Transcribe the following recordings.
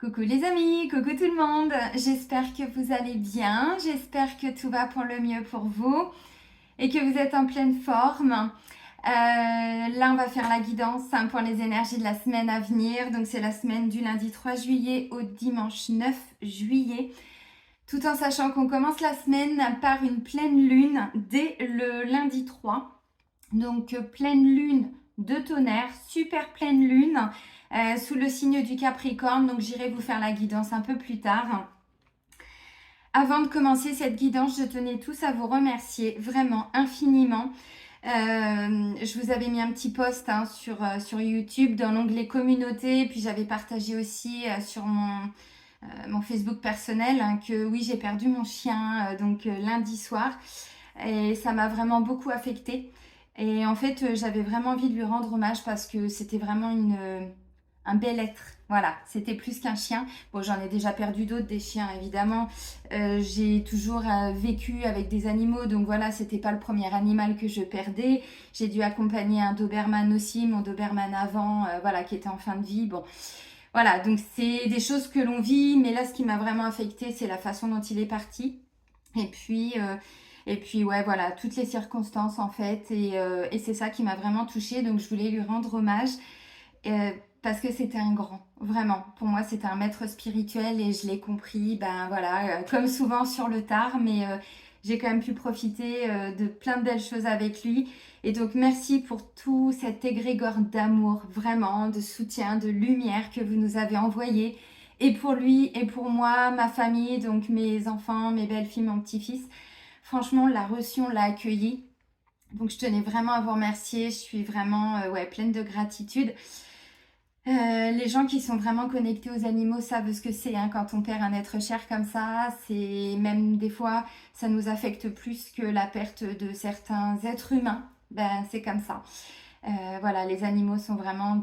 Coucou les amis, coucou tout le monde, j'espère que vous allez bien, j'espère que tout va pour le mieux pour vous et que vous êtes en pleine forme. Là on va faire la guidance pour les énergies de la semaine à venir, donc c'est la semaine du lundi 3 juillet au dimanche 9 juillet, tout en sachant qu'on commence la semaine par une pleine lune dès le lundi 3, donc pleine lune de tonnerre, super pleine lune. Sous le signe du Capricorne, donc j'irai vous faire la guidance un peu plus tard. Avant de commencer cette guidance, je tenais tous à vous remercier vraiment infiniment. Je vous avais mis un petit post sur YouTube dans l'onglet communauté, puis j'avais partagé aussi sur mon Facebook personnel que oui, j'ai perdu mon chien lundi soir et ça m'a vraiment beaucoup affectée. Et en fait, j'avais vraiment envie de lui rendre hommage parce que c'était vraiment un bel être. Voilà, c'était plus qu'un chien. Bon, j'en ai déjà perdu d'autres, des chiens évidemment. J'ai toujours vécu avec des animaux, donc voilà, c'était pas le premier animal que je perdais. J'ai dû accompagner un Doberman aussi, mon Doberman avant, voilà, qui était en fin de vie. Bon, voilà, donc c'est des choses que l'on vit, mais là, ce qui m'a vraiment affectée, c'est la façon dont il est parti. Et puis ouais, voilà, toutes les circonstances en fait, et c'est ça qui m'a vraiment touchée, donc je voulais lui rendre hommage. Euh, Parce que c'était un grand, vraiment. Pour moi, c'était un maître spirituel et je l'ai compris, ben voilà, comme souvent sur le tard, mais j'ai quand même pu profiter de plein de belles choses avec lui. Et donc, merci pour tout cet égrégore d'amour, vraiment, de soutien, de lumière que vous nous avez envoyé. Et pour lui, et pour moi, ma famille, donc mes enfants, mes belles-filles, mon petit-fils. Franchement, on l'a reçu, on l'a accueilli. Donc, je tenais vraiment à vous remercier. Je suis vraiment ouais, pleine de gratitude. Les gens qui sont vraiment connectés aux animaux savent ce que c'est quand on perd un être cher comme ça. C'est même des fois, ça nous affecte plus que la perte de certains êtres humains. Ben, c'est comme ça. Voilà, les animaux sont vraiment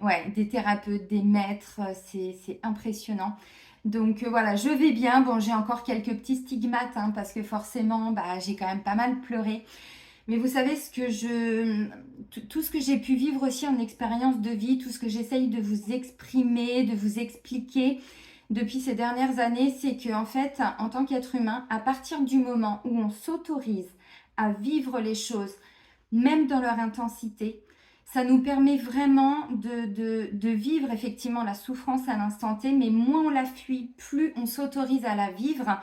ouais, des thérapeutes, des maîtres. C'est impressionnant. Donc voilà, je vais bien. Bon, j'ai encore quelques petits stigmates parce que forcément, bah, j'ai quand même pas mal pleuré. Mais vous savez, tout ce que j'ai pu vivre aussi en expérience de vie, tout ce que j'essaye de vous exprimer, de vous expliquer depuis ces dernières années, c'est qu'en fait, en tant qu'être humain, à partir du moment où on s'autorise à vivre les choses, même dans leur intensité, ça nous permet vraiment de vivre effectivement la souffrance à l'instant T, mais moins on la fuit, plus on s'autorise à la vivre,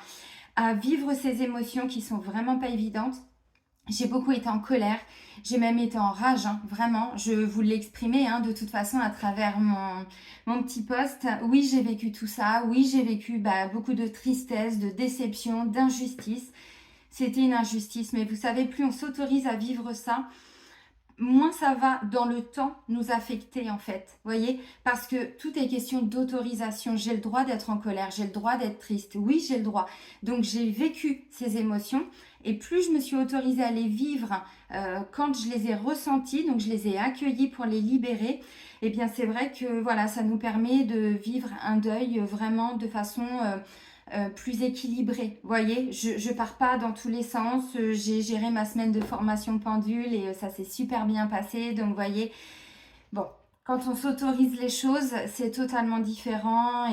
à vivre ces émotions qui sont vraiment pas évidentes. J'ai beaucoup été en colère, j'ai même été en rage, vraiment. Je vous l'ai exprimé de toute façon à travers mon petit post. Oui, j'ai vécu tout ça. Oui, j'ai vécu beaucoup de tristesse, de déception, d'injustice. C'était une injustice, mais vous savez, plus on s'autorise à vivre ça, moins ça va dans le temps nous affecter en fait, vous voyez, parce que tout est question d'autorisation. J'ai le droit d'être en colère, j'ai le droit d'être triste, oui j'ai le droit. Donc j'ai vécu ces émotions et plus je me suis autorisée à les vivre quand je les ai ressenties, donc je les ai accueillies pour les libérer, et bien c'est vrai que voilà, ça nous permet de vivre un deuil vraiment de façon plus équilibrée. Vous voyez, je pars pas dans tous les sens. J'ai géré ma semaine de formation pendule et ça s'est super bien passé. Donc, vous voyez, bon, quand on s'autorise les choses, c'est totalement différent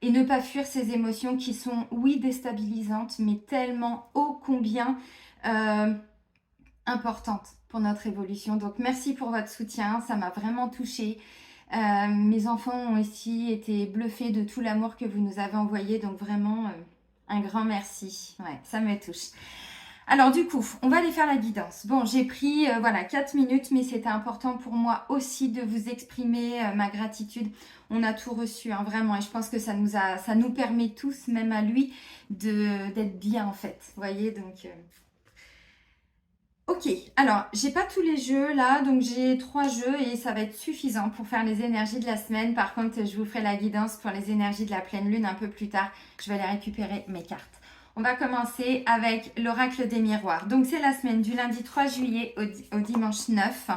et ne pas fuir ces émotions qui sont, oui, déstabilisantes, mais tellement ô combien euh, importantes pour notre évolution. Donc, merci pour votre soutien. Ça m'a vraiment touchée. Mes enfants ont aussi été bluffés de tout l'amour que vous nous avez envoyé, donc vraiment un grand merci. Ouais, ça me touche. Alors du coup, on va aller faire la guidance. Bon, j'ai pris voilà 4 minutes, mais c'était important pour moi aussi de vous exprimer ma gratitude. On a tout reçu, vraiment, et je pense que ça nous permet tous, même à lui, d'être bien en fait. Vous voyez, donc. Ok, alors j'ai pas tous les jeux là, donc j'ai 3 jeux et ça va être suffisant pour faire les énergies de la semaine. Par contre, je vous ferai la guidance pour les énergies de la pleine lune un peu plus tard. Je vais aller récupérer mes cartes. On va commencer avec l'oracle des miroirs. Donc c'est la semaine du lundi 3 juillet au dimanche 9.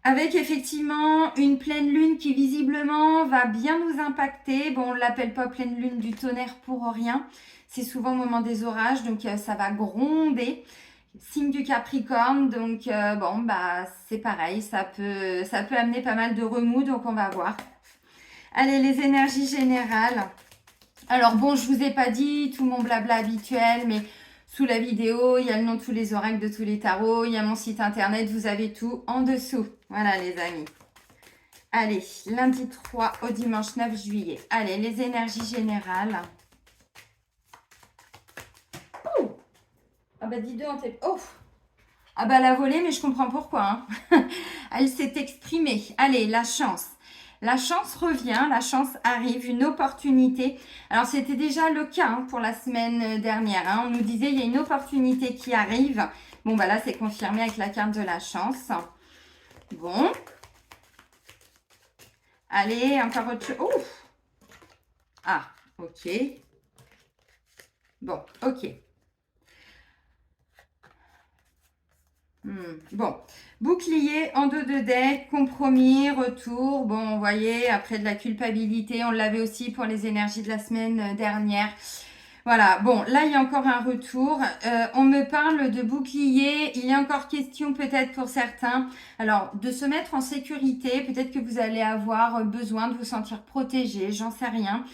Avec effectivement une pleine lune qui visiblement va bien nous impacter. Bon, on ne l'appelle pas pleine lune du tonnerre pour rien. C'est souvent au moment des orages, donc ça va gronder. Signe du Capricorne, donc bon, c'est pareil, ça peut amener pas mal de remous, donc on va voir. Allez, les énergies générales. Alors bon, je vous ai pas dit tout mon blabla habituel, mais sous la vidéo, il y a le nom de tous les oracles, de tous les tarots, il y a mon site internet, vous avez tout en dessous. Voilà les amis. Allez, lundi 3 au dimanche 9 juillet. Allez, les énergies générales. Oh, ah bah dis donc, oh, ah bah la volée, mais je comprends pourquoi. Hein. Elle s'est exprimée. Allez, la chance. La chance revient, la chance arrive, une opportunité. Alors, c'était déjà le cas hein, pour la semaine dernière. Hein. On nous disait, il y a une opportunité qui arrive. Bon, bah là, c'est confirmé avec la carte de la chance. Bon. Allez, encore autre chose. Oh. Ah, ok. Bon, ok. Bon, bouclier en dos de deck, compromis, retour. Bon, vous voyez, après de la culpabilité, on l'avait aussi pour les énergies de la semaine dernière. Voilà, bon, là, il y a encore un retour. On me parle de bouclier. Il y a encore question peut-être pour certains. Alors, de se mettre en sécurité. Peut-être que vous allez avoir besoin de vous sentir protégé. J'en sais rien.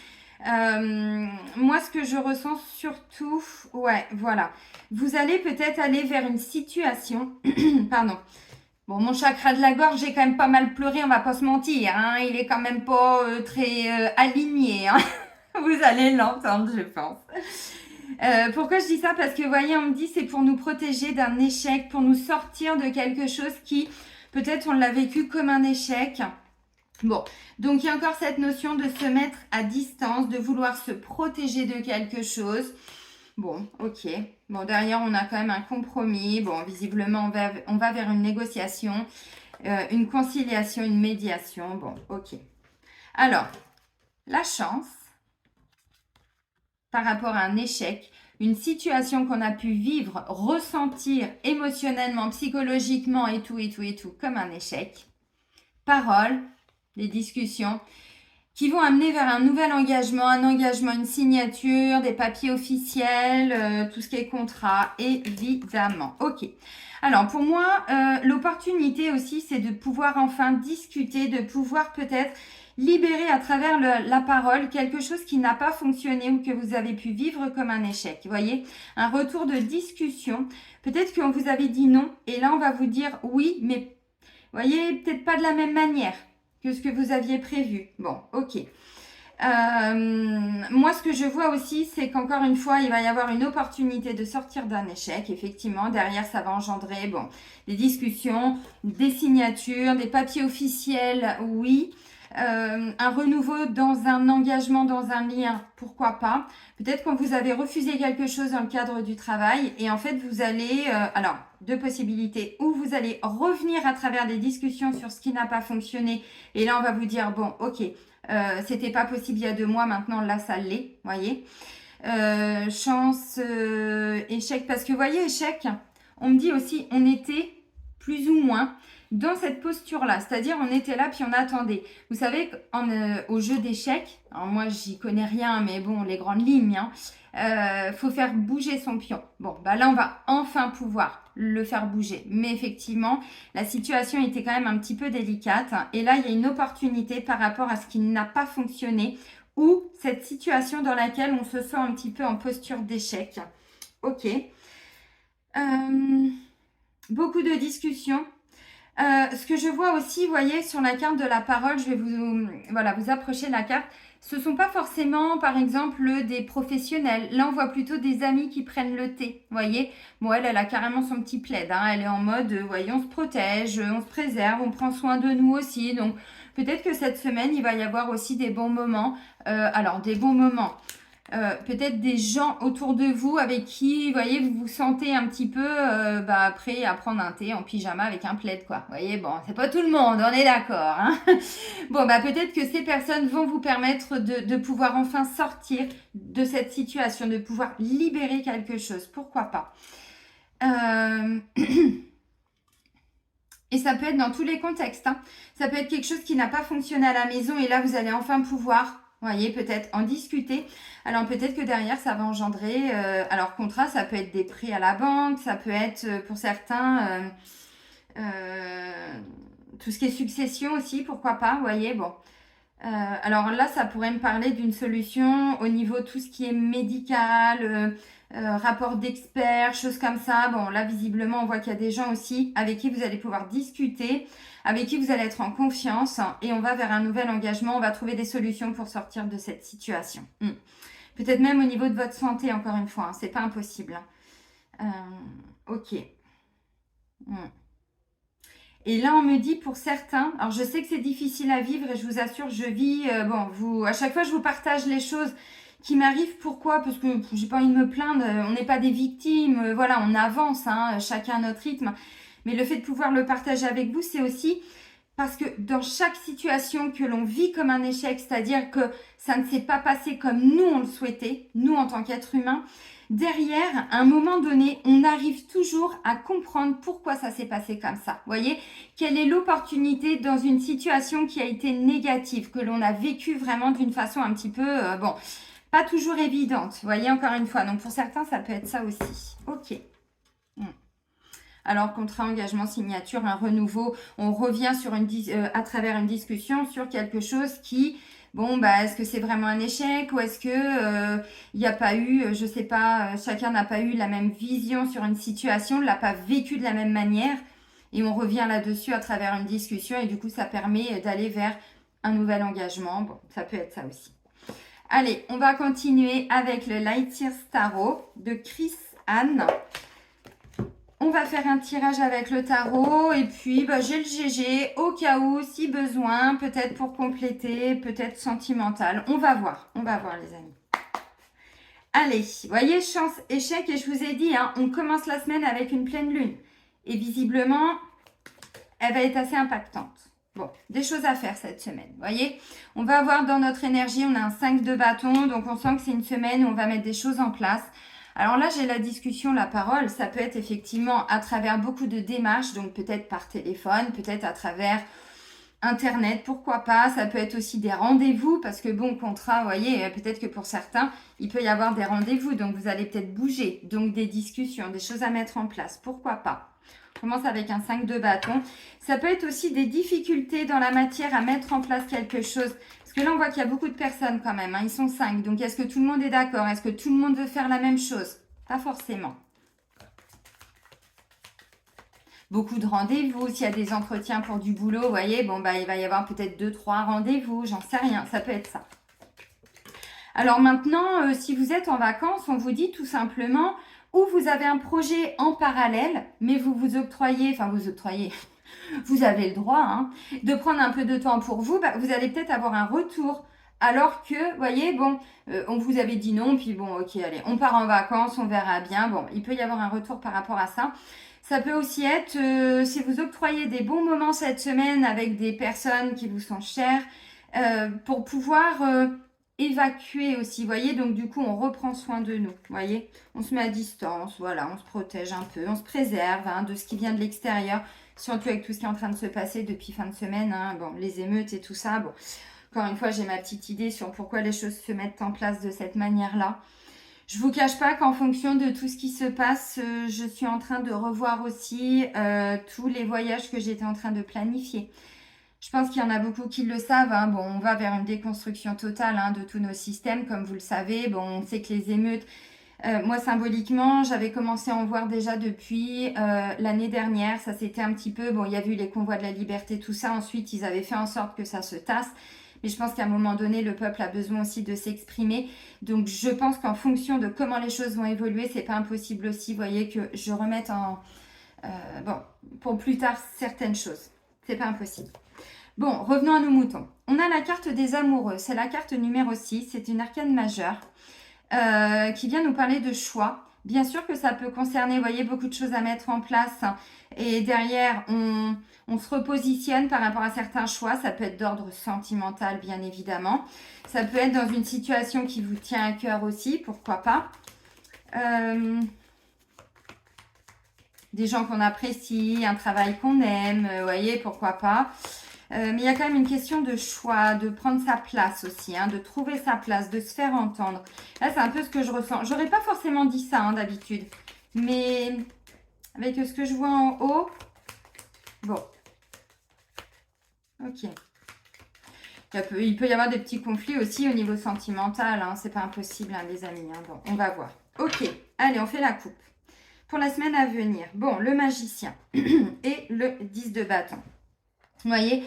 Moi, ce que je ressens surtout, ouais, voilà. Vous allez peut-être aller vers une situation, pardon. Bon, mon chakra de la gorge, j'ai quand même pas mal pleuré, on va pas se mentir, hein. Il est quand même pas très aligné, hein. Vous allez l'entendre, je pense. Pourquoi je dis ça? Parce que, vous voyez, on me dit c'est pour nous protéger d'un échec, pour nous sortir de quelque chose qui, peut-être, on l'a vécu comme un échec. Bon, donc il y a encore cette notion de se mettre à distance, de vouloir se protéger de quelque chose. Bon, ok. Bon, derrière, on a quand même un compromis. Bon, visiblement, on va vers une négociation, une conciliation, une médiation. Bon, ok. Alors, la chance par rapport à un échec, une situation qu'on a pu vivre, ressentir émotionnellement, psychologiquement et tout, comme un échec. Parole, des discussions qui vont amener vers un nouvel engagement, une signature, des papiers officiels, tout ce qui est contrat, évidemment. Ok. Alors, pour moi, l'opportunité aussi, c'est de pouvoir enfin discuter, de pouvoir peut-être libérer à travers la parole quelque chose qui n'a pas fonctionné ou que vous avez pu vivre comme un échec. Vous voyez, un retour de discussion. Peut-être qu'on vous avait dit non et là, on va vous dire oui, mais vous voyez, peut-être pas de la même manière que ce que vous aviez prévu. Bon, ok. Moi, ce que je vois aussi, c'est qu'encore une fois, il va y avoir une opportunité de sortir d'un échec. Effectivement, derrière, ça va engendrer bon, des discussions, des signatures, des papiers officiels, oui. Un renouveau dans un engagement, dans un lien, pourquoi pas. Peut-être quand vous avez refusé quelque chose dans le cadre du travail et en fait, vous allez... alors, deux possibilités. Ou vous allez revenir à travers des discussions sur ce qui n'a pas fonctionné et là, on va vous dire, bon, ok, c'était pas possible il y a 2 mois, maintenant là ça l'est, voyez. Chance, échec, parce que vous voyez, échec, on me dit aussi, on était plus ou moins dans cette posture-là, c'est-à-dire on était là puis on attendait. Vous savez, au jeu d'échecs, alors moi j'y connais rien, mais bon, les grandes lignes, faut faire bouger son pion. Bon, bah là on va enfin pouvoir le faire bouger. Mais effectivement, la situation était quand même un petit peu délicate. Et là, il y a une opportunité par rapport à ce qui n'a pas fonctionné ou cette situation dans laquelle on se sent un petit peu en posture d'échec. Ok. Beaucoup de discussions. Ce que je vois aussi, vous voyez, sur la carte de la parole, je vais vous approcher la carte. Ce ne sont pas forcément, par exemple, des professionnels. Là, on voit plutôt des amis qui prennent le thé, vous voyez. Bon, elle a carrément son petit plaid. Hein. Elle est en mode, vous voyez, on se protège, on se préserve, on prend soin de nous aussi. Donc, peut-être que cette semaine, il va y avoir aussi des bons moments. Alors, des bons moments. Peut-être des gens autour de vous avec qui, vous voyez, vous vous sentez un petit peu prêt à prendre un thé en pyjama avec un plaid, quoi. Vous voyez, bon, c'est pas tout le monde, on est d'accord. Hein. Bon, peut-être que ces personnes vont vous permettre de pouvoir enfin sortir de cette situation, de pouvoir libérer quelque chose. Pourquoi pas. Et ça peut être dans tous les contextes. Hein. Ça peut être quelque chose qui n'a pas fonctionné à la maison et là, vous allez enfin pouvoir... Vous voyez, peut-être en discuter. Alors, peut-être que derrière, ça va engendrer... alors, contrat, ça peut être des prêts à la banque. Ça peut être, pour certains, tout ce qui est succession aussi. Pourquoi pas, vous voyez, bon. Alors là, ça pourrait me parler d'une solution au niveau de tout ce qui est médical, rapport d'experts, choses comme ça. Bon, là, visiblement, on voit qu'il y a des gens aussi avec qui vous allez pouvoir discuter, avec qui vous allez être en confiance et on va vers un nouvel engagement. On va trouver des solutions pour sortir de cette situation. Peut-être même au niveau de votre santé, encore une fois, hein, c'est pas impossible. Ok. Et là, on me dit pour certains, alors je sais que c'est difficile à vivre et je vous assure, je vis, à chaque fois, je vous partage les choses qui m'arrivent. Pourquoi? Parce que j'ai pas envie de me plaindre, on n'est pas des victimes, voilà, on avance, hein, chacun à notre rythme. Mais le fait de pouvoir le partager avec vous, c'est aussi parce que dans chaque situation que l'on vit comme un échec, c'est-à-dire que ça ne s'est pas passé comme nous on le souhaitait, nous en tant qu'êtres humains, derrière, à un moment donné, on arrive toujours à comprendre pourquoi ça s'est passé comme ça. Vous voyez, quelle est l'opportunité dans une situation qui a été négative, que l'on a vécu vraiment d'une façon un petit peu, pas toujours évidente. Vous voyez, encore une fois. Donc, pour certains, ça peut être ça aussi. Ok. Alors, contrat, engagement, signature, un renouveau, on revient sur à travers une discussion sur quelque chose qui, est-ce que c'est vraiment un échec ou est-ce que il n'y a pas eu, je sais pas, chacun n'a pas eu la même vision sur une situation, l'a pas vécu de la même manière et on revient là-dessus à travers une discussion et du coup, ça permet d'aller vers un nouvel engagement. Bon, ça peut être ça aussi. Allez, on va continuer avec le Light Years Tarot de Chris Anne. On va faire un tirage avec le tarot et puis j'ai le GG au cas où, si besoin, peut-être pour compléter, peut-être sentimental. On va voir les amis. Allez, vous voyez, chance, échec et je vous ai dit, hein, on commence la semaine avec une pleine lune. Et visiblement, elle va être assez impactante. Bon, des choses à faire cette semaine, vous voyez. On va avoir dans notre énergie, on a un 5 de bâton, donc on sent que c'est une semaine où on va mettre des choses en place. Alors là, j'ai la discussion, la parole. Ça peut être effectivement à travers beaucoup de démarches, donc peut-être par téléphone, peut-être à travers Internet, pourquoi pas. Ça peut être aussi des rendez-vous, parce que contrat, vous voyez, peut-être que pour certains, il peut y avoir des rendez-vous, donc vous allez peut-être bouger. Donc des discussions, des choses à mettre en place, pourquoi pas. On commence avec un 5 de bâton. Ça peut être aussi des difficultés dans la matière à mettre en place quelque chose. Parce que là, on voit qu'il y a beaucoup de personnes quand même. Hein. Ils sont 5. Donc, est-ce que tout le monde est d'accord? Est-ce que tout le monde veut faire la même chose? Pas forcément. Beaucoup de rendez-vous. S'il y a des entretiens pour du boulot, vous voyez, il va y avoir peut-être 2-3 rendez-vous. J'en sais rien. Ça peut être ça. Alors maintenant, si vous êtes en vacances, on vous dit tout simplement... ou vous avez un projet en parallèle, mais vous octroyez, vous avez le droit de prendre un peu de temps pour vous, vous allez peut-être avoir un retour. Alors que, vous voyez, on vous avait dit non, puis ok, allez, on part en vacances, on verra bien. Bon, il peut y avoir un retour par rapport à ça. Ça peut aussi être, si vous octroyez des bons moments cette semaine avec des personnes qui vous sont chères, pour pouvoir évacuer aussi, vous voyez, donc du coup on reprend soin de nous, vous voyez, on se met à distance, voilà, on se protège un peu, on se préserve de ce qui vient de l'extérieur, surtout avec tout ce qui est en train de se passer depuis fin de semaine, les émeutes et tout ça, encore une fois j'ai ma petite idée sur pourquoi les choses se mettent en place de cette manière-là. Je vous cache pas qu'en fonction de tout ce qui se passe, je suis en train de revoir aussi tous les voyages que j'étais en train de planifier. Je pense qu'il y en a beaucoup qui le savent. On va vers une déconstruction totale de tous nos systèmes, comme vous le savez. On sait que les émeutes, moi symboliquement, j'avais commencé à en voir déjà depuis l'année dernière. Ça c'était un petit peu, il y a eu les convois de la liberté, tout ça. Ensuite, ils avaient fait en sorte que ça se tasse. Mais je pense qu'à un moment donné, le peuple a besoin aussi de s'exprimer. Donc, je pense qu'en fonction de comment les choses vont évoluer, c'est pas impossible aussi, vous voyez, que je remette pour plus tard certaines choses. C'est pas impossible. Bon, revenons à nos moutons. On a la carte des amoureux. C'est la carte numéro 6. C'est une arcane majeure qui vient nous parler de choix. Bien sûr que ça peut concerner, vous voyez, beaucoup de choses à mettre en place. Et derrière, on se repositionne par rapport à certains choix. Ça peut être d'ordre sentimental, bien évidemment. Ça peut être dans une situation qui vous tient à cœur aussi, pourquoi pas. Des gens qu'on apprécie, un travail qu'on aime, vous voyez, pourquoi pas. Mais il y a quand même une question de choix, de prendre sa place aussi, de trouver sa place, de se faire entendre. Là, c'est un peu ce que je ressens. J'aurais pas forcément dit ça d'habitude, mais avec ce que je vois en haut, bon, ok. Il peut y avoir des petits conflits aussi au niveau sentimental. Hein. C'est pas impossible, hein, les amis. Hein. Bon, on va voir. Ok, allez, on fait la coupe. Pour la semaine à venir, bon, le magicien et le 10 de bâton. Vous voyez,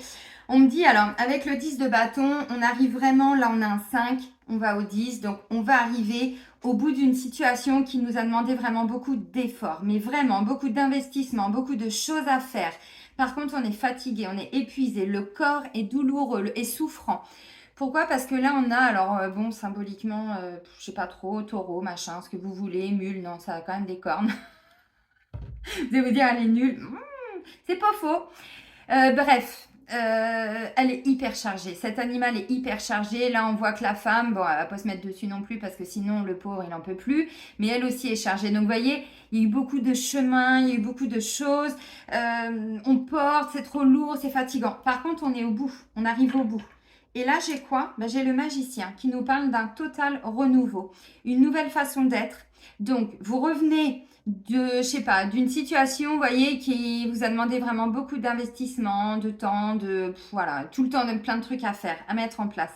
on me dit, alors, avec le 10 de bâton, on arrive vraiment, là on a un 5, on va au 10, donc on va arriver au bout d'une situation qui nous a demandé vraiment beaucoup d'efforts, mais vraiment beaucoup d'investissement, beaucoup de choses à faire. Par contre, on est fatigué, on est épuisé, le corps est douloureux et souffrant. Pourquoi? Parce que là, on a, alors, bon, symboliquement, je sais pas trop, taureau, machin, ce que vous voulez, mule, non, ça a quand même des cornes. Vous allez vous dire, elle est nulle. C'est pas faux. Bref, elle est hyper chargée. Cet animal est hyper chargé. Là, on voit que la femme, bon, elle va pas se mettre dessus non plus parce que sinon, le pauvre, il n'en peut plus. Mais elle aussi est chargée. Donc, vous voyez, il y a eu beaucoup de chemins, il y a eu beaucoup de choses. On porte, c'est trop lourd, c'est fatigant. Par contre, on est au bout. On arrive au bout. Et là, j'ai quoi? Ben, j'ai le magicien qui nous parle d'un total renouveau. Une nouvelle façon d'être. Donc, vous revenez je sais pas, d'une situation, vous voyez, qui vous a demandé vraiment beaucoup d'investissement, de temps, voilà, tout le temps de plein de trucs à faire, à mettre en place.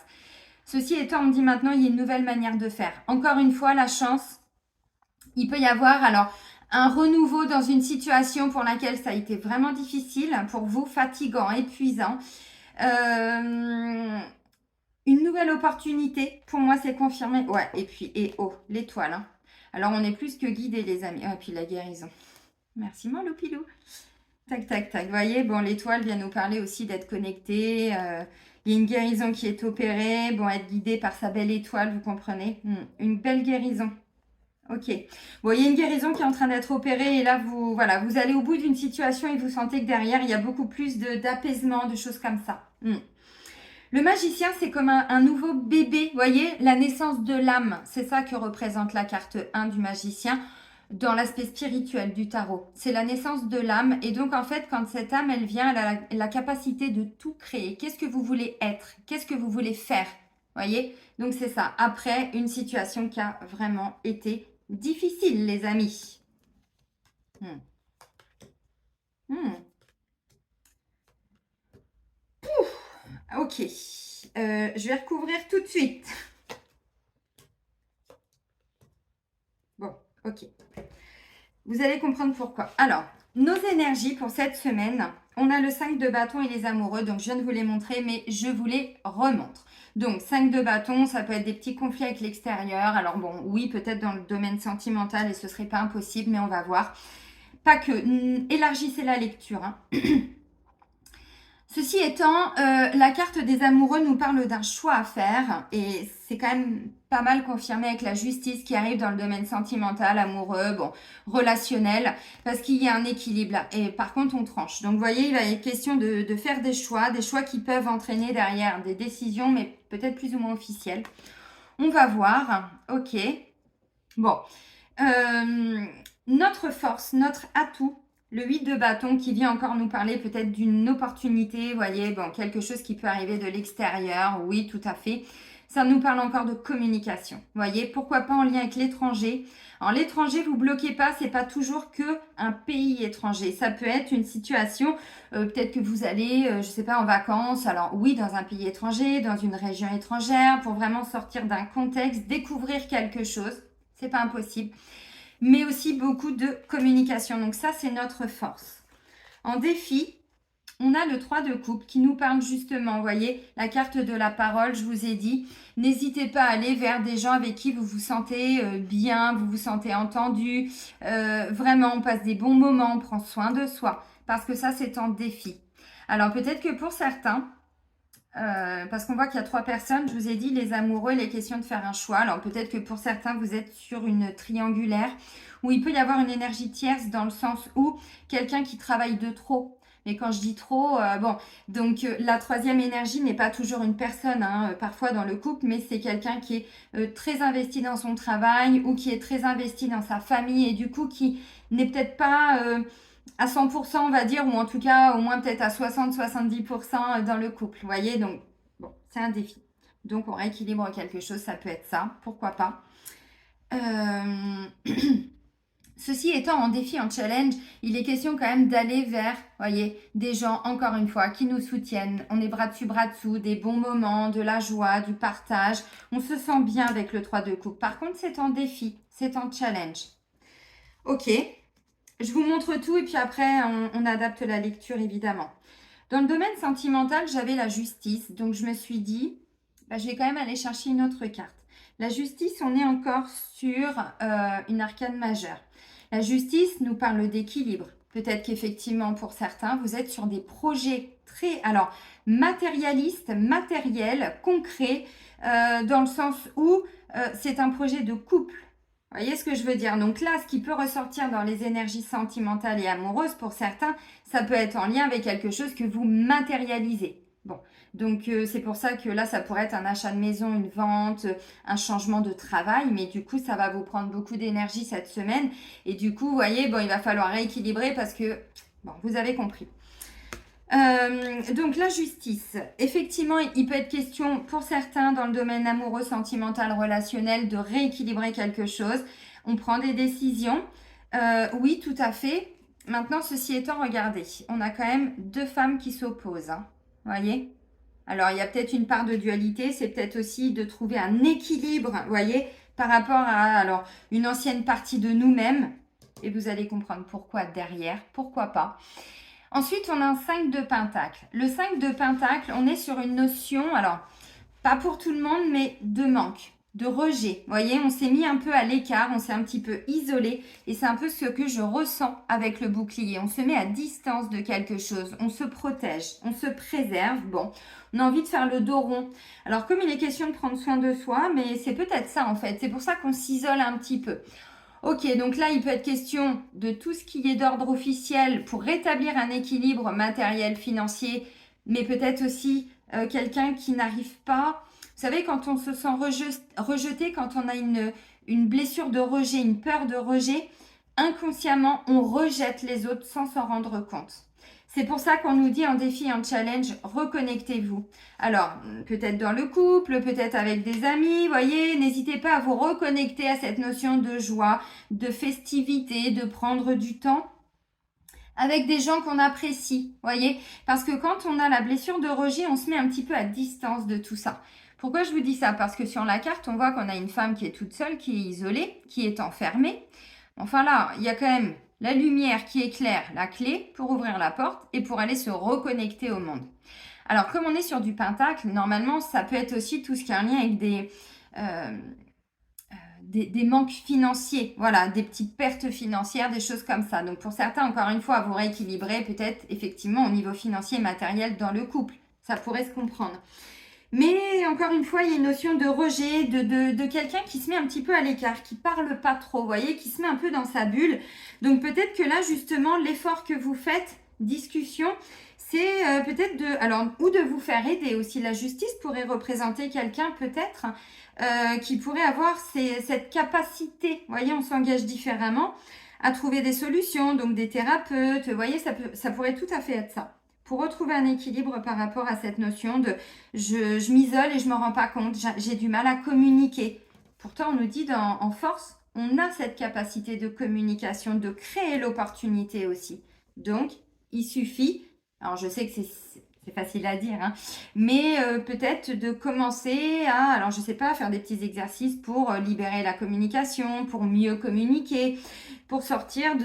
Ceci étant, on me dit maintenant, il y a une nouvelle manière de faire. Encore une fois, la chance, il peut y avoir, alors, un renouveau dans une situation pour laquelle ça a été vraiment difficile, pour vous, fatigant, épuisant. Une nouvelle opportunité, pour moi, c'est confirmé. Ouais, et puis, l'étoile, hein. Alors, on est plus que guidés, les amis. Ah, et puis la guérison. Merci, mon loupilou. Tac, tac, tac. Vous voyez, bon, l'étoile vient nous parler aussi d'être connecté. Il y a une guérison qui est opérée. Bon, être guidé par sa belle étoile, vous comprenez? Une belle guérison. Ok. Bon, il y a une guérison qui est en train d'être opérée. Et là, voilà, vous allez au bout d'une situation et vous sentez que derrière, il y a beaucoup plus d'apaisement, de choses comme ça. Le magicien, c'est comme un nouveau bébé, vous voyez, la naissance de l'âme. C'est ça que représente la carte 1 du magicien dans l'aspect spirituel du tarot. C'est la naissance de l'âme. Et donc, en fait, quand cette âme, elle vient, elle a la capacité de tout créer. Qu'est-ce que vous voulez être? Qu'est-ce que vous voulez faire? Vous voyez? Donc, c'est ça. Après, une situation qui a vraiment été difficile, les amis. Ok, je vais recouvrir tout de suite. Bon, ok. Vous allez comprendre pourquoi. Alors, nos énergies pour cette semaine, on a le 5 de bâton et les amoureux. Donc, je viens de vous les montrer, mais je vous les remontre. Donc, 5 de bâton, ça peut être des petits conflits avec l'extérieur. Alors, bon, oui, peut-être dans le domaine sentimental et ce serait pas impossible, mais on va voir. Pas que. Élargissez la lecture. Hein. Ceci étant, la carte des amoureux nous parle d'un choix à faire et c'est quand même pas mal confirmé avec la justice qui arrive dans le domaine sentimental, amoureux, bon, relationnel, parce qu'il y a un équilibre là. Et par contre, on tranche. Donc, vous voyez, il va être question de faire des choix qui peuvent entraîner derrière des décisions, mais peut-être plus ou moins officielles. On va voir. Ok. Bon. Notre force, notre atout, le 8 de bâton qui vient encore nous parler peut-être d'une opportunité, vous voyez, bon, quelque chose qui peut arriver de l'extérieur, oui, tout à fait. Ça nous parle encore de communication, vous voyez, pourquoi pas en lien avec l'étranger. Alors l'étranger, vous bloquez pas, c'est pas toujours que un pays étranger. Ça peut être une situation, peut-être que vous allez, je sais pas, en vacances. Alors oui, dans un pays étranger, dans une région étrangère, pour vraiment sortir d'un contexte, découvrir quelque chose. C'est pas impossible. Mais aussi beaucoup de communication. Donc ça, c'est notre force. En défi, on a le 3 de coupe qui nous parle justement, vous voyez, la carte de la parole, je vous ai dit, n'hésitez pas à aller vers des gens avec qui vous vous sentez bien, vous vous sentez entendu. Vraiment, on passe des bons moments, on prend soin de soi, parce que ça, c'est en défi. Alors peut-être que pour certains, parce qu'on voit qu'il y a 3 personnes, je vous ai dit, les amoureux, il est question de faire un choix. Alors peut-être que pour certains, vous êtes sur une triangulaire où il peut y avoir une énergie tierce dans le sens où quelqu'un qui travaille de trop. Mais quand je dis trop, bon, donc la troisième énergie n'est pas toujours une personne, hein, parfois dans le couple, mais c'est quelqu'un qui est très investi dans son travail ou qui est très investi dans sa famille et du coup qui n'est peut-être pas à 100%, on va dire, ou en tout cas au moins peut-être à 60-70% dans le couple. Vous voyez, donc bon, c'est un défi. Donc on rééquilibre quelque chose, ça peut être ça, pourquoi pas. Ceci étant, en défi, en challenge, il est question quand même d'aller vers, voyez, des gens, encore une fois, qui nous soutiennent. On est bras dessus, bras dessous, des bons moments, de la joie, du partage. On se sent bien avec le 3 de coupe. Par contre, c'est en défi, c'est en challenge. Ok, je vous montre tout et puis après, on adapte la lecture, évidemment. Dans le domaine sentimental, j'avais la justice. Donc, je me suis dit, bah, je vais quand même aller chercher une autre carte. La justice, on est encore sur une arcane majeure. La justice nous parle d'équilibre. Peut-être qu'effectivement, pour certains, vous êtes sur des projets très, matérialistes, matériels, concrets, dans le sens où c'est un projet de couple. Vous voyez ce que je veux dire? Donc là, ce qui peut ressortir dans les énergies sentimentales et amoureuses, pour certains, ça peut être en lien avec quelque chose que vous matérialisez. Bon, donc c'est pour ça que là, ça pourrait être un achat de maison, une vente, un changement de travail, mais du coup, ça va vous prendre beaucoup d'énergie cette semaine. Et du coup, vous voyez, bon, il va falloir rééquilibrer parce que, bon, vous avez compris. Donc la justice, effectivement, il peut être question pour certains dans le domaine amoureux, sentimental, relationnel de rééquilibrer quelque chose. On prend des décisions. Oui, tout à fait. Maintenant, ceci étant, regardez, on a quand même deux femmes qui s'opposent. Hein. Vous voyez? Alors, il y a peut-être une part de dualité. C'est peut-être aussi de trouver un équilibre, vous voyez, par rapport à une ancienne partie de nous-mêmes. Et vous allez comprendre pourquoi derrière, pourquoi pas. Ensuite, on a un 5 de pentacle. Le 5 de pentacle, on est sur une notion, alors, pas pour tout le monde, mais de manque, de rejet. Vous voyez, on s'est mis un peu à l'écart, on s'est un petit peu isolé. Et c'est un peu ce que je ressens avec le bouclier. On se met à distance de quelque chose, on se protège, on se préserve. Bon, on a envie de faire le dos rond. Alors, comme il est question de prendre soin de soi, mais c'est peut-être ça en fait. C'est pour ça qu'on s'isole un petit peu. Ok, donc là, il peut être question de tout ce qui est d'ordre officiel pour rétablir un équilibre matériel, financier, mais peut-être aussi quelqu'un qui n'arrive pas. Vous savez, quand on se sent rejeté, quand on a une blessure de rejet, une peur de rejet, inconsciemment, on rejette les autres sans s'en rendre compte. C'est pour ça qu'on nous dit en défi, en challenge, reconnectez-vous. Alors, peut-être dans le couple, peut-être avec des amis, voyez, n'hésitez pas à vous reconnecter à cette notion de joie, de festivité, de prendre du temps avec des gens qu'on apprécie, voyez. Parce que quand on a la blessure de rejet, on se met un petit peu à distance de tout ça. Pourquoi je vous dis ça? Parce que sur la carte, on voit qu'on a une femme qui est toute seule, qui est isolée, qui est enfermée. Enfin là, il y a quand même la lumière qui éclaire la clé pour ouvrir la porte et pour aller se reconnecter au monde. Alors, comme on est sur du pentacle, normalement, ça peut être aussi tout ce qui a un lien avec des manques financiers, voilà, des petites pertes financières, des choses comme ça. Donc, pour certains, encore une fois, vous rééquilibrez peut-être effectivement au niveau financier et matériel dans le couple. Ça pourrait se comprendre. Mais encore une fois, il y a une notion de rejet, de quelqu'un qui se met un petit peu à l'écart, qui parle pas trop, vous voyez, qui se met un peu dans sa bulle. Donc peut-être que là, justement, l'effort que vous faites, discussion, c'est peut-être ou de vous faire aider aussi. La justice pourrait représenter quelqu'un peut-être qui pourrait avoir cette capacité, vous voyez, on s'engage différemment à trouver des solutions, donc des thérapeutes, vous voyez, ça pourrait tout à fait être ça. Pour retrouver un équilibre par rapport à cette notion de je m'isole et je ne me rends pas compte, j'ai du mal à communiquer. Pourtant, on nous dit en force, on a cette capacité de communication, de créer l'opportunité aussi. Donc, il suffit, alors je sais que c'est facile à dire, hein, mais peut-être de commencer alors je ne sais pas, faire des petits exercices pour libérer la communication, pour mieux communiquer, pour sortir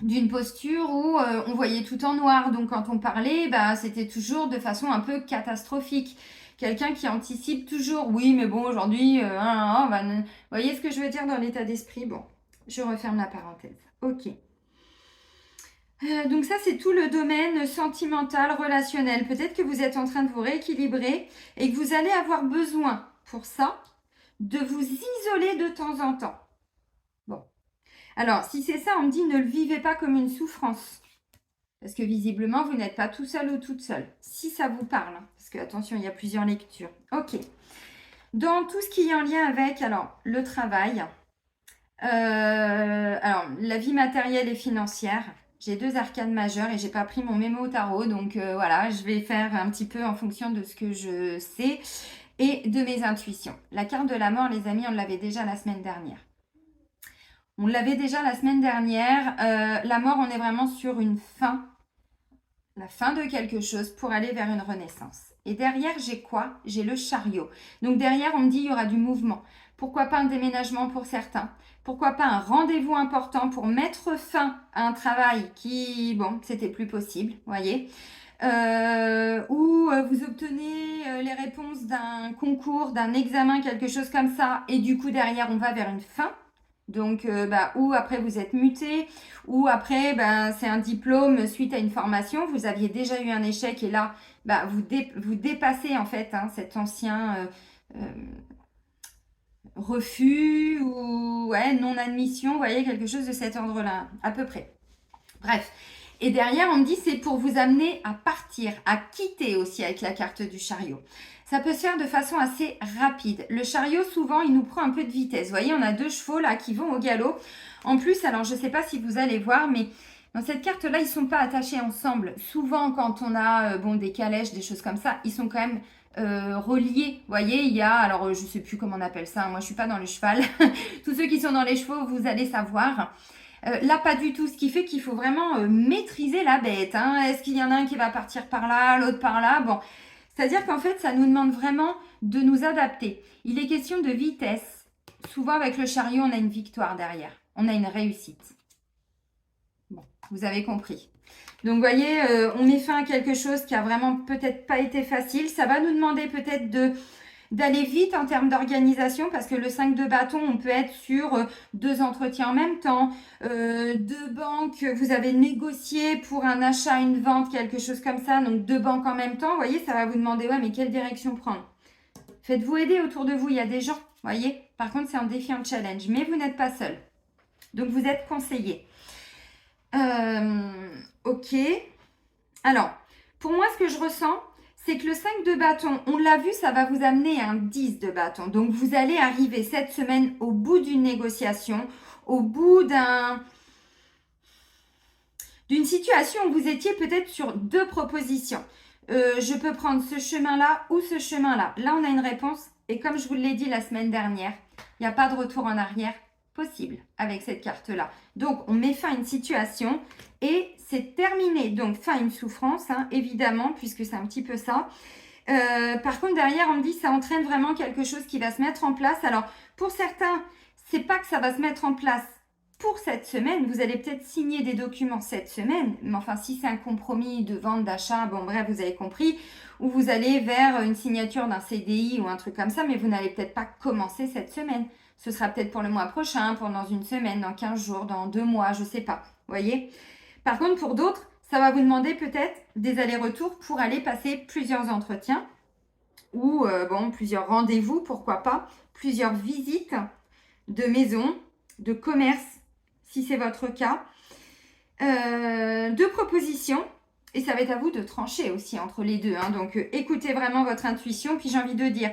d'une posture où on voyait tout en noir. Donc quand on parlait, c'était toujours de façon un peu catastrophique. Quelqu'un qui anticipe toujours, oui, mais bon, aujourd'hui, vous voyez ce que je veux dire dans l'état d'esprit? Bon, je referme la parenthèse. Ok. Donc ça, c'est tout le domaine sentimental, relationnel. Peut-être que vous êtes en train de vous rééquilibrer et que vous allez avoir besoin, pour ça, de vous isoler de temps en temps. Bon. Alors, si c'est ça, on me dit ne le vivez pas comme une souffrance. Parce que visiblement, vous n'êtes pas tout seul ou toute seule. Si ça vous parle. Parce que, attention, il y a plusieurs lectures. Ok. Dans tout ce qui est en lien avec, le travail, la vie matérielle et financière, j'ai deux arcanes majeures et j'ai pas pris mon mémo au tarot. Donc, voilà, je vais faire un petit peu en fonction de ce que je sais et de mes intuitions. La carte de la mort, les amis, on l'avait déjà la semaine dernière. On l'avait déjà la semaine dernière. La mort, on est vraiment sur une fin. La fin de quelque chose pour aller vers une renaissance. Et derrière, j'ai quoi? J'ai le chariot. Donc derrière, on me dit il y aura du mouvement. Pourquoi pas un déménagement pour certains? Pourquoi pas un rendez-vous important pour mettre fin à un travail qui, bon, c'était plus possible, voyez? Ou vous obtenez les réponses d'un concours, d'un examen, quelque chose comme ça, et du coup derrière on va vers une fin. Donc, ou après vous êtes muté, ou après c'est un diplôme suite à une formation, vous aviez déjà eu un échec et là vous dépassez en fait cet ancien refus ou non-admission, vous voyez, quelque chose de cet ordre-là, à peu près. Bref. Et derrière, on me dit c'est pour vous amener à partir, à quitter aussi avec la carte du chariot. Ça peut se faire de façon assez rapide. Le chariot, souvent, il nous prend un peu de vitesse. Vous voyez, on a 2 chevaux là qui vont au galop. En plus, alors je ne sais pas si vous allez voir, mais dans cette carte-là, ils ne sont pas attachés ensemble. Souvent, quand on a des calèches, des choses comme ça, ils sont quand même reliés. Vous voyez, il y a, alors je ne sais plus comment on appelle ça, moi je ne suis pas dans le cheval. Tous ceux qui sont dans les chevaux, vous allez savoir. Là, pas du tout, ce qui fait qu'il faut vraiment maîtriser la bête. Est-ce qu'il y en a un qui va partir par là, l'autre par là? Bon, c'est-à-dire qu'en fait, ça nous demande vraiment de nous adapter. Il est question de vitesse. Souvent, avec le chariot, on a une victoire derrière. On a une réussite. Bon, vous avez compris. Donc, vous voyez, on met fin à quelque chose qui a vraiment peut-être pas été facile. Ça va nous demander peut-être d'aller vite en termes d'organisation parce que le 5 de bâton, on peut être sur 2 entretiens en même temps, 2 banques, vous avez négocié pour un achat, une vente, quelque chose comme ça, donc 2 banques en même temps, vous voyez, ça va vous demander, ouais, mais quelle direction prendre? Faites-vous aider autour de vous, il y a des gens, vous voyez, par contre, c'est un défi, un challenge, mais vous n'êtes pas seul. Donc, vous êtes conseillé. Ok. Alors, pour moi, ce que je ressens, c'est que le 5 de bâton, on l'a vu, ça va vous amener à un 10 de bâton. Donc, vous allez arriver cette semaine au bout d'une négociation, au bout d'une situation où vous étiez peut-être sur 2 propositions. Je peux prendre ce chemin-là ou ce chemin-là. Là, on a une réponse. Et comme je vous l'ai dit la semaine dernière, il n'y a pas de retour en arrière possible avec cette carte-là. Donc, on met fin à une situation et c'est terminé. Donc, fin à une souffrance, évidemment, puisque c'est un petit peu ça. Par contre, derrière, on me dit que ça entraîne vraiment quelque chose qui va se mettre en place. Alors, pour certains, c'est pas que ça va se mettre en place pour cette semaine. Vous allez peut-être signer des documents cette semaine. Mais enfin, si c'est un compromis de vente, d'achat, bon, bref, vous avez compris. Ou vous allez vers une signature d'un CDI ou un truc comme ça, mais vous n'allez peut-être pas commencer cette semaine. Ce sera peut-être pour le mois prochain, pour dans une semaine, dans 15 jours, dans 2 mois, je ne sais pas. Vous voyez? Par contre, pour d'autres, ça va vous demander peut-être des allers-retours pour aller passer plusieurs entretiens ou plusieurs rendez-vous, pourquoi pas, plusieurs visites de maison, de commerce, si c'est votre cas, de propositions. Et ça va être à vous de trancher aussi entre les deux. Donc, écoutez vraiment votre intuition. Puis, j'ai envie de dire,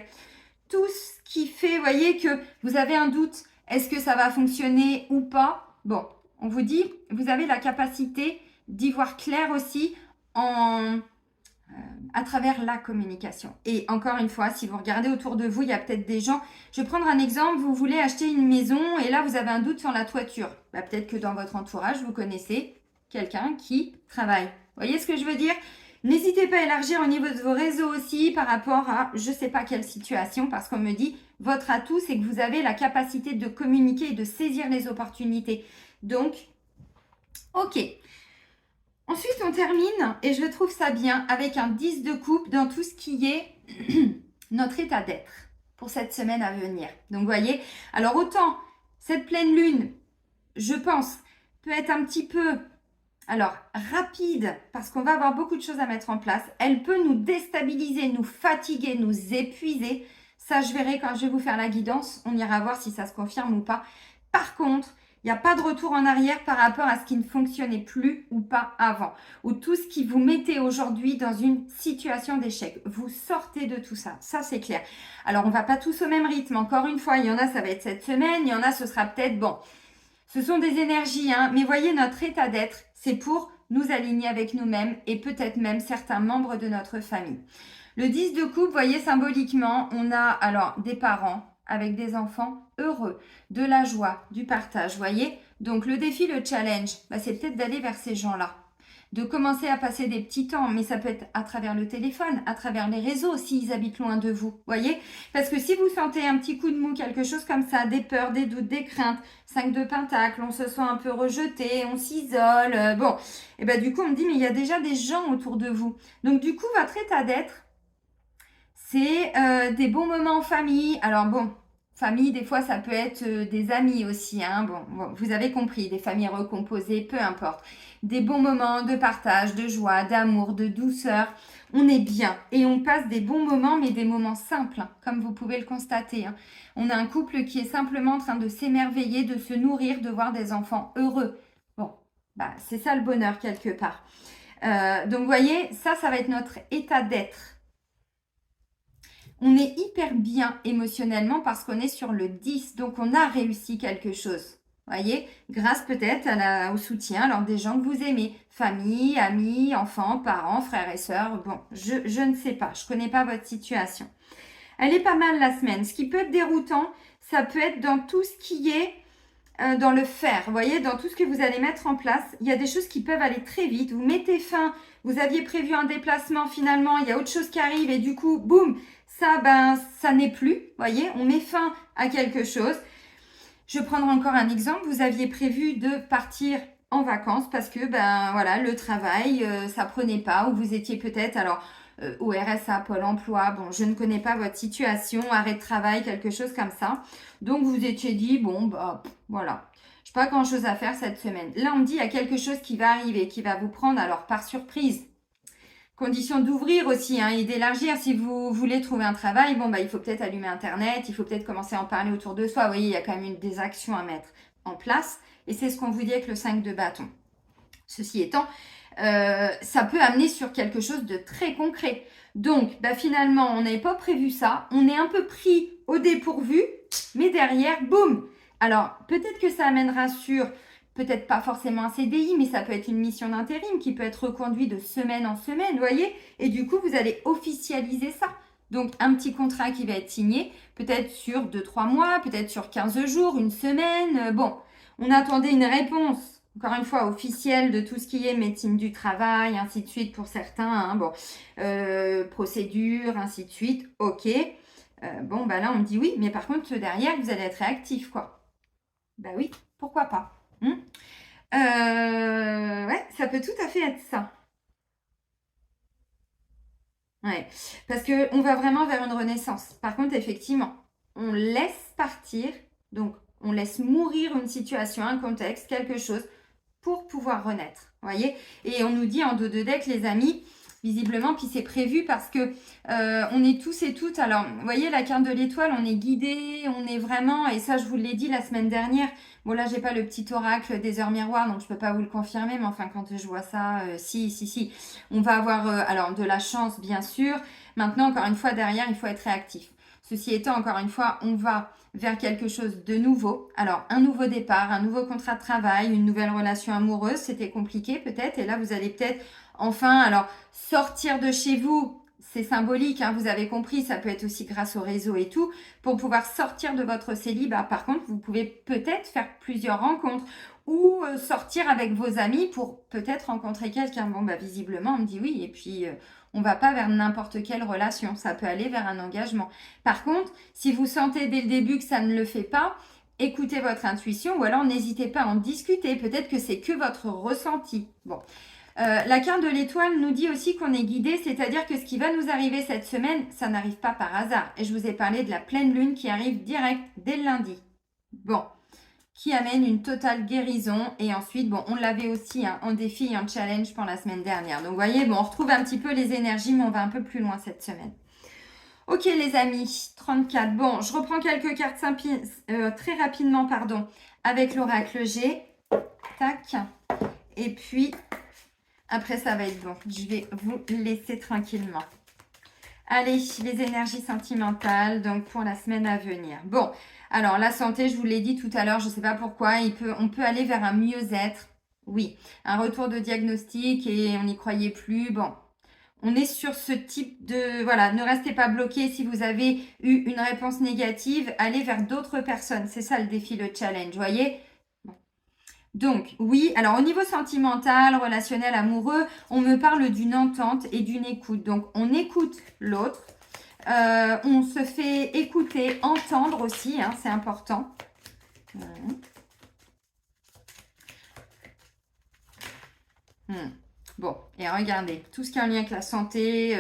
tout ce qui fait, voyez, que vous avez un doute, est-ce que ça va fonctionner ou pas? Bon, on vous dit, vous avez la capacité d'y voir clair aussi à travers la communication. Et encore une fois, si vous regardez autour de vous, il y a peut-être des gens, je vais prendre un exemple, vous voulez acheter une maison et là, vous avez un doute sur la toiture. Peut-être que dans votre entourage, vous connaissez quelqu'un qui travaille. Vous voyez ce que je veux dire? N'hésitez pas à élargir au niveau de vos réseaux aussi par rapport à je ne sais pas quelle situation parce qu'on me dit votre atout, c'est que vous avez la capacité de communiquer et de saisir les opportunités. Donc, ok. Ensuite, on termine, et je trouve ça bien, avec un 10 de coupe dans tout ce qui est notre état d'être pour cette semaine à venir. Donc, vous voyez, alors autant cette pleine lune, je pense, peut être un petit peu rapide, parce qu'on va avoir beaucoup de choses à mettre en place. Elle peut nous déstabiliser, nous fatiguer, nous épuiser. Ça, je verrai quand je vais vous faire la guidance. On ira voir si ça se confirme ou pas. Par contre, il n'y a pas de retour en arrière par rapport à ce qui ne fonctionnait plus ou pas avant. Ou tout ce qui vous mettait aujourd'hui dans une situation d'échec. Vous sortez de tout ça. Ça, c'est clair. Alors, on ne va pas tous au même rythme. Encore une fois, il y en a, ça va être cette semaine. Il y en a, ce sera peut-être bon. Ce sont des énergies, mais voyez, notre état d'être, c'est pour nous aligner avec nous-mêmes et peut-être même certains membres de notre famille. Le 10 de coupe, voyez, symboliquement, on a alors des parents, avec des enfants heureux, de la joie, du partage, voyez. Donc le défi, le challenge, c'est peut-être d'aller vers ces gens-là, de commencer à passer des petits temps, mais ça peut être à travers le téléphone, à travers les réseaux, s'ils habitent loin de vous, voyez. Parce que si vous sentez un petit coup de mou, quelque chose comme ça, des peurs, des doutes, des craintes, 5 de pentacle, on se sent un peu rejeté, on s'isole, bon, et du coup on me dit, mais il y a déjà des gens autour de vous. Donc du coup, votre état d'être, c'est des bons moments en famille. Alors bon, famille, des fois, ça peut être des amis aussi. Hein. Bon, vous avez compris, des familles recomposées, peu importe. Des bons moments de partage, de joie, d'amour, de douceur. On est bien et on passe des bons moments, mais des moments simples, hein, comme vous pouvez le constater. Hein. On a un couple qui est simplement en train de s'émerveiller, de se nourrir, de voir des enfants heureux. Bon, c'est ça le bonheur quelque part. Donc, vous voyez, ça va être notre état d'être. On est hyper bien émotionnellement parce qu'on est sur le 10, donc on a réussi quelque chose. Voyez, grâce peut-être au soutien alors des gens que vous aimez, famille, amis, enfants, parents, frères et sœurs. Bon, je ne sais pas, je ne connais pas votre situation. Elle est pas mal la semaine. Ce qui peut être déroutant, ça peut être dans tout ce qui est dans le faire. Vous voyez, dans tout ce que vous allez mettre en place, il y a des choses qui peuvent aller très vite. Vous mettez fin, vous aviez prévu un déplacement, finalement, il y a autre chose qui arrive et du coup, boum, ça n'est plus. Vous voyez, on met fin à quelque chose. Je prendrai encore un exemple. Vous aviez prévu de partir en vacances parce que, voilà, le travail, ça prenait pas, ou vous étiez peut-être, alors, au RSA, Pôle emploi, bon, je ne connais pas votre situation, arrêt de travail, quelque chose comme ça. Donc, vous étiez dit, bon, voilà, je n'ai pas grand-chose à faire cette semaine. Là, on me dit, il y a quelque chose qui va arriver, qui va vous prendre, alors, par surprise. Condition d'ouvrir aussi hein, et d'élargir. Si vous voulez trouver un travail, il faut peut-être allumer Internet, il faut peut-être commencer à en parler autour de soi. Vous voyez, il y a quand même des actions à mettre en place. Et c'est ce qu'on vous dit avec le 5 de bâton. Ceci étant, ça peut amener sur quelque chose de très concret. Donc, finalement, on n'avait pas prévu ça. On est un peu pris au dépourvu, mais derrière, boum. Alors, peut-être que ça amènera sur, peut-être pas forcément un CDI, mais ça peut être une mission d'intérim qui peut être reconduite de semaine en semaine, vous voyez. Et du coup, vous allez officialiser ça. Donc, un petit contrat qui va être signé, peut-être sur 2-3 mois, peut-être sur 15 jours, une semaine. Bon, on attendait une réponse encore une fois, officielle de tout ce qui est médecine du travail, ainsi de suite pour certains. Hein, bon, procédure, ainsi de suite. Ok. Là, on me dit oui, mais par contre, derrière, vous allez être réactif, quoi. Oui, pourquoi pas. Ouais, ça peut tout à fait être ça. Ouais, parce qu'on va vraiment vers une renaissance. Par contre, effectivement, on laisse partir, donc on laisse mourir une situation, un contexte, quelque chose pour pouvoir renaître. Voyez. Et on nous dit en dos de deck, les amis, visiblement, puis c'est prévu parce que on est tous et toutes. Alors, vous voyez, la carte de l'étoile, on est guidé, on est vraiment, et ça, je vous l'ai dit la semaine dernière. Bon, là, j'ai pas le petit oracle des heures miroirs, donc je peux pas vous le confirmer, mais enfin, quand je vois ça, si. On va avoir, alors, de la chance, bien sûr. Maintenant, encore une fois, derrière, il faut être réactif. Ceci étant, encore une fois, on va vers quelque chose de nouveau. Alors, un nouveau départ, un nouveau contrat de travail, une nouvelle relation amoureuse, c'était compliqué peut-être. Et là, vous allez peut-être enfin, alors, sortir de chez vous. C'est symbolique, hein, vous avez compris, ça peut être aussi grâce au réseau et tout. Pour pouvoir sortir de votre célibat, par contre, vous pouvez peut-être faire plusieurs rencontres ou sortir avec vos amis pour peut-être rencontrer quelqu'un. Bon, visiblement, on me dit oui. Et puis, on va pas vers n'importe quelle relation. Ça peut aller vers un engagement. Par contre, si vous sentez dès le début que ça ne le fait pas, écoutez votre intuition ou alors n'hésitez pas à en discuter. Peut-être que c'est que votre ressenti. Bon. La carte de l'étoile nous dit aussi qu'on est guidé, c'est-à-dire que ce qui va nous arriver cette semaine, ça n'arrive pas par hasard. Et je vous ai parlé de la pleine lune qui arrive direct dès le lundi. Bon, qui amène une totale guérison. Et ensuite, bon, on l'avait aussi en défi et en challenge pour la semaine dernière. Donc, vous voyez, bon, on retrouve un petit peu les énergies, mais on va un peu plus loin cette semaine. Ok, les amis, 34. Bon, je reprends quelques cartes très rapidement, avec l'oracle G. Tac. Et puis, après, ça va être bon. Je vais vous laisser tranquillement. Allez, les énergies sentimentales, donc pour la semaine à venir. Bon, alors la santé, je vous l'ai dit tout à l'heure, je ne sais pas pourquoi, on peut aller vers un mieux-être. Oui, un retour de diagnostic et on n'y croyait plus. Bon, on est sur ce type de... Voilà, ne restez pas bloqué. Si vous avez eu une réponse négative, allez vers d'autres personnes. C'est ça le défi, le challenge, vous voyez? Donc, oui, alors au niveau sentimental, relationnel, amoureux, on me parle d'une entente et d'une écoute. Donc, on écoute l'autre. On se fait écouter, entendre aussi, hein, c'est important. Bon, et regardez, tout ce qui est en lien avec la santé,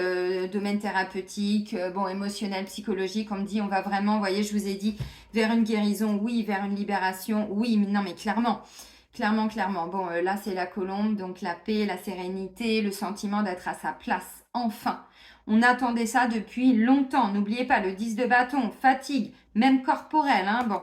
domaine thérapeutique, bon, émotionnel, psychologique, on me dit, on va vraiment, vous voyez, je vous ai dit, vers une guérison, oui, vers une libération, oui, mais non, mais clairement. Clairement, clairement. Bon, là, c'est la colombe, donc la paix, la sérénité, le sentiment d'être à sa place. Enfin, on attendait ça depuis longtemps. N'oubliez pas, le 10 de bâton, fatigue, même corporelle, hein, bon.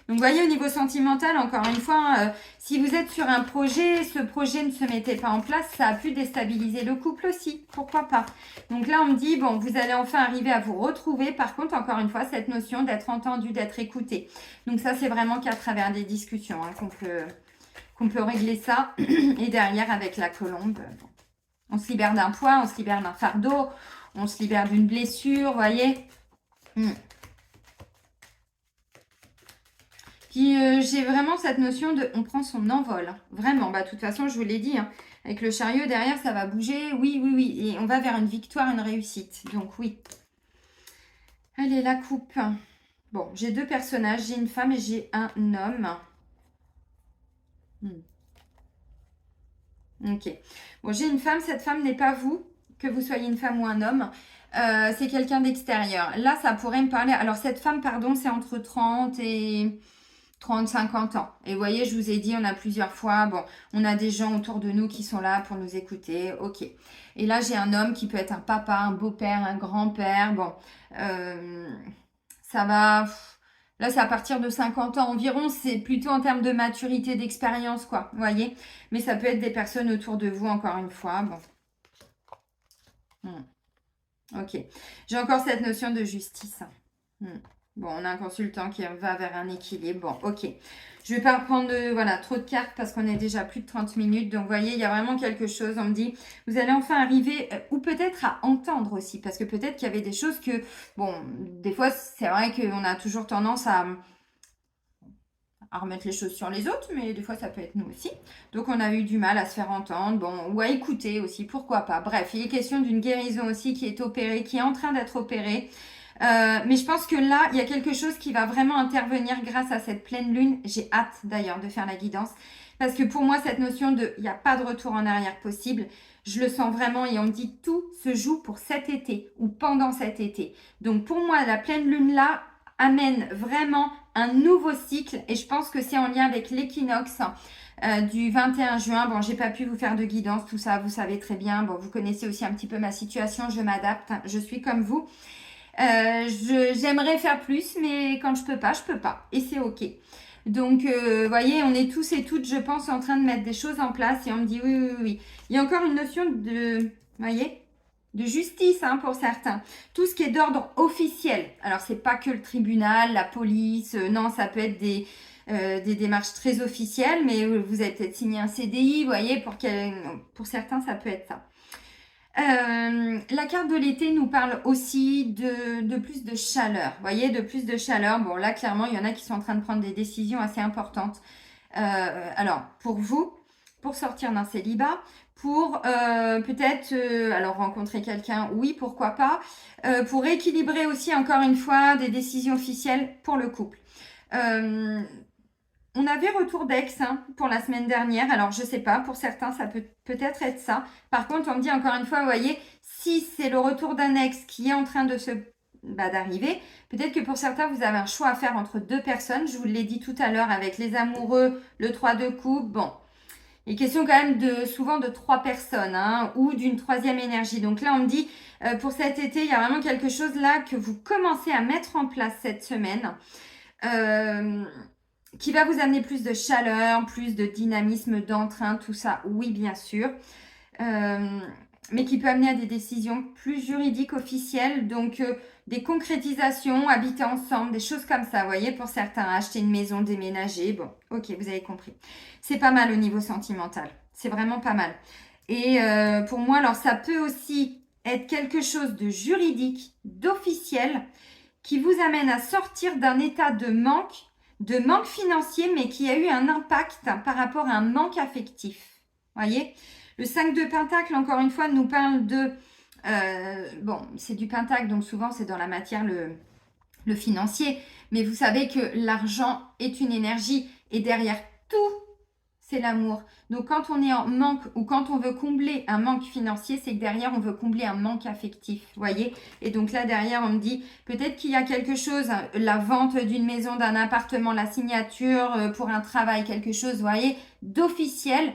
Donc, vous voyez, au niveau sentimental, encore une fois, si vous êtes sur un projet, ce projet ne se mettait pas en place, ça a pu déstabiliser le couple aussi. Pourquoi pas? Donc là, on me dit, bon, vous allez enfin arriver à vous retrouver. Par contre, encore une fois, cette notion d'être entendu, d'être écouté. Donc ça, c'est vraiment qu'à travers des discussions hein, qu'on peut régler ça. Et derrière, avec la colombe, bon, on se libère d'un poids, on se libère d'un fardeau, on se libère d'une blessure, vous voyez. Puis j'ai vraiment cette notion de on prend son envol. Vraiment, bah de toute façon, je vous l'ai dit, hein, avec le chariot derrière, ça va bouger. Oui, oui, oui. Et on va vers une victoire, une réussite. Donc oui. Allez, la coupe. Bon, j'ai deux personnages. J'ai une femme et j'ai un homme. Ok. Bon, j'ai une femme. Cette femme n'est pas vous, que vous soyez une femme ou un homme. C'est quelqu'un d'extérieur. Là, ça pourrait me parler. Alors, cette femme, pardon, c'est entre 30 et 30, 50 ans. Et vous voyez, je vous ai dit, on a plusieurs fois, bon, on a des gens autour de nous qui sont là pour nous écouter, ok. Et là, j'ai un homme qui peut être un papa, un beau-père, un grand-père, bon, ça va, là, c'est à partir de 50 ans environ, c'est plutôt en termes de maturité, d'expérience, quoi, vous voyez. Mais ça peut être des personnes autour de vous, encore une fois, bon. Ok. J'ai encore cette notion de justice. Bon, on a un consultant qui va vers un équilibre. Bon, ok. Je ne vais pas reprendre voilà, trop de cartes parce qu'on est déjà plus de 30 minutes. Donc, vous voyez, il y a vraiment quelque chose. On me dit, vous allez enfin arriver, ou peut-être à entendre aussi. Parce que peut-être qu'il y avait des choses que, bon, des fois, c'est vrai qu'on a toujours tendance à remettre les choses sur les autres, mais des fois, ça peut être nous aussi. Donc, on a eu du mal à se faire entendre, bon, ou à écouter aussi, pourquoi pas. Bref, il est question d'une guérison aussi qui est opérée, qui est en train d'être opérée. Mais je pense que là, il y a quelque chose qui va vraiment intervenir grâce à cette pleine lune. J'ai hâte d'ailleurs de faire la guidance. Parce que pour moi, cette notion de il n'y a pas de retour en arrière possible, je le sens vraiment et on me dit tout se joue pour cet été ou pendant cet été. Donc pour moi, la pleine lune là amène vraiment un nouveau cycle et je pense que c'est en lien avec l'équinoxe du 21 juin. Bon, j'ai pas pu vous faire de guidance, tout ça, vous savez très bien. Bon, vous connaissez aussi un petit peu ma situation, je m'adapte, hein, je suis comme vous. J'aimerais faire plus, mais quand je peux pas, je peux pas. Et c'est ok. Donc, vous voyez, on est tous et toutes, je pense, en train de mettre des choses en place et on me dit oui, oui, oui, oui. Il y a encore une notion de, vous voyez, de justice hein, pour certains. Tout ce qui est d'ordre officiel. Alors, c'est pas que le tribunal, la police, non, ça peut être des démarches très officielles, mais vous avez peut-être signé un CDI, vous voyez, pour certains, ça peut être ça. La carte de l'été nous parle aussi de plus de chaleur. Vous voyez, de plus de chaleur. Bon, là, clairement, il y en a qui sont en train de prendre des décisions assez importantes. Alors, pour vous, pour sortir d'un célibat, pour peut-être alors rencontrer quelqu'un, oui, pourquoi pas, pour équilibrer aussi, encore une fois, des décisions officielles pour le couple. On avait retour d'ex hein, pour la semaine dernière. Alors, je sais pas, pour certains, ça peut peut-être être ça. Par contre, on me dit encore une fois, vous voyez, si c'est le retour d'un ex qui est en train de d'arriver, peut-être que pour certains, vous avez un choix à faire entre deux personnes. Je vous l'ai dit tout à l'heure avec les amoureux, le 3 de coupe. Bon, il est question quand même souvent de trois personnes hein, ou d'une troisième énergie. Donc là, on me dit, pour cet été, il y a vraiment quelque chose là que vous commencez à mettre en place cette semaine. Qui va vous amener plus de chaleur, plus de dynamisme, d'entrain, tout ça, oui, bien sûr. Mais qui peut amener à des décisions plus juridiques, officielles, donc des concrétisations, habiter ensemble, des choses comme ça, vous voyez, pour certains, acheter une maison, déménager, bon, ok, vous avez compris. C'est pas mal au niveau sentimental, c'est vraiment pas mal. Et pour moi, alors ça peut aussi être quelque chose de juridique, d'officiel, qui vous amène à sortir d'un état de manque financier, mais qui a eu un impact par rapport à un manque affectif. Voyez, le 5 de Pentacle, encore une fois, nous parle de... bon, c'est du Pentacle, donc souvent c'est dans la matière, le financier. Mais vous savez que l'argent est une énergie et derrière tout, c'est l'amour. Donc quand on est en manque ou quand on veut combler un manque financier, c'est que derrière on veut combler un manque affectif, voyez. Et donc là derrière on me dit peut-être qu'il y a quelque chose, la vente d'une maison, d'un appartement, la signature pour un travail, quelque chose, voyez, d'officiel,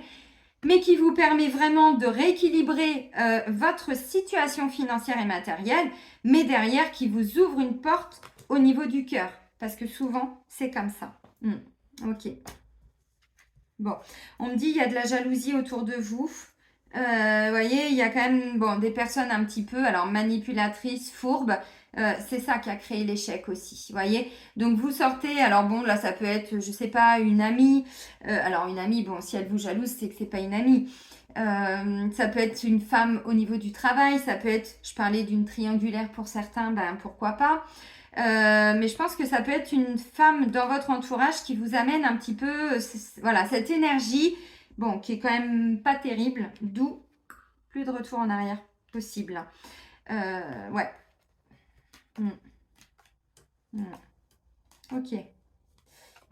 mais qui vous permet vraiment de rééquilibrer votre situation financière et matérielle, mais derrière qui vous ouvre une porte au niveau du cœur, parce que souvent c'est comme ça. Ok. Bon, on me dit il y a de la jalousie autour de vous. Voyez, il y a quand même des personnes un petit peu, alors manipulatrices, fourbes. C'est ça qui a créé l'échec aussi, voyez. Donc vous sortez, alors bon, là ça peut être, je sais pas, une amie. Alors une amie, bon, si elle vous jalouse, c'est que c'est pas une amie. Ça peut être une femme au niveau du travail, ça peut être, je parlais d'une triangulaire pour certains, ben pourquoi pas. Mais je pense que ça peut être une femme dans votre entourage qui vous amène un petit peu, voilà, cette énergie, bon, qui est quand même pas terrible, d'où plus de retour en arrière possible. Ouais. Ok.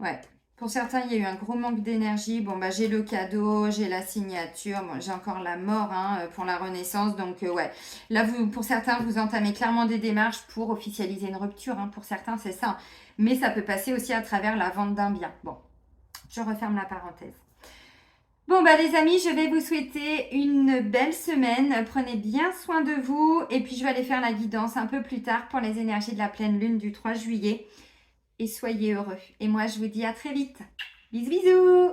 Ouais. Pour certains, il y a eu un gros manque d'énergie. Bon, bah, j'ai le cadeau, j'ai la signature. Bon, j'ai encore la mort pour la renaissance. Donc, ouais. Là, pour certains, vous entamez clairement des démarches pour officialiser une rupture. Pour certains, c'est ça. Mais ça peut passer aussi à travers la vente d'un bien. Bon, je referme la parenthèse. Bon, bah, les amis, je vais vous souhaiter une belle semaine. Prenez bien soin de vous. Et puis, je vais aller faire la guidance un peu plus tard pour les énergies de la pleine lune du 3 juillet. Et soyez heureux. Et moi, je vous dis à très vite. Bisous, bisous!